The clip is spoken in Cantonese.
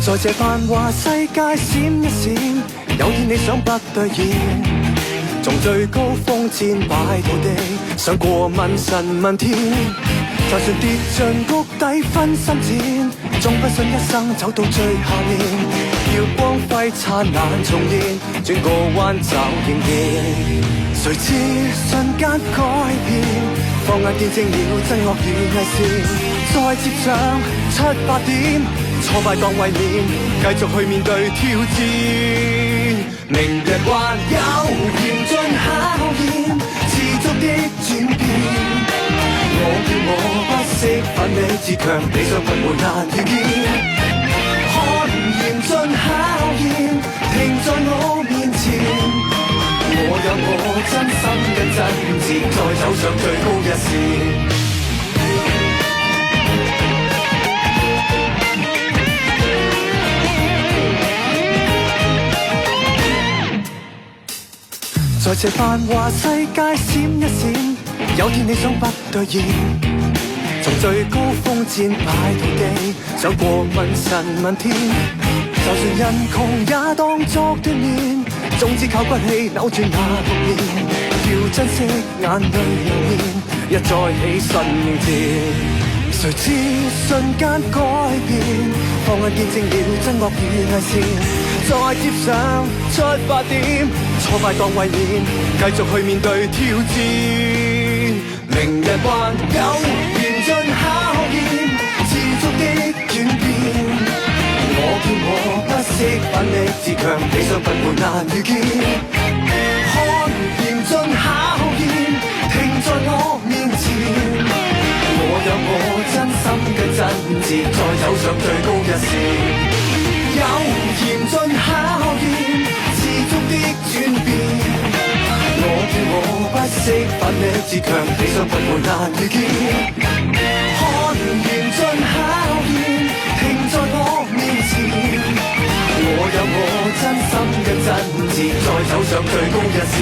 在這繁華世界閃一閃，有天你想不兌現，從最高峰戰敗土地，想過問神問天，就算跌進谷底分心戰，總不信一生走到最下面，要光輝燦爛重現，轉個彎找仍然。誰知瞬間改變，放眼見證了真惡與偽善，再接上出發點，挫敗當衛冕，繼續去面對挑戰。明日還有嚴峻考驗，持續的轉變，我叫我不惜奮力自強，理想不會難遇見。看嚴峻考驗停在我面前，我有我真心跟真摯，再走上最高一線。在這繁華世界閃一閃，有天你想不兌現，從最高峰戰敗土地，想過問神問天，就算人窮也當作鍛鍊，總之靠骨氣扭轉那局面，要珍惜眼淚流面，一再起身應戰。誰知瞬間改變，放眼見證了真惡與偽善，再接上出發點，挫敗當衛冕，繼續去面對挑戰。明日還有嚴峻考驗，持續的轉變，我叫我不惜奮力自強，理想不會難遇見。看嚴峻考驗停在我面前，我有我真心嘅真摯，再走上最高一線。有嚴峻考驗，持續的轉變，我叫我不惜奮力自強，理想不會難遇見。看嚴峻考驗停在我面前，我有我真心嘅真摯，再走上最高一線。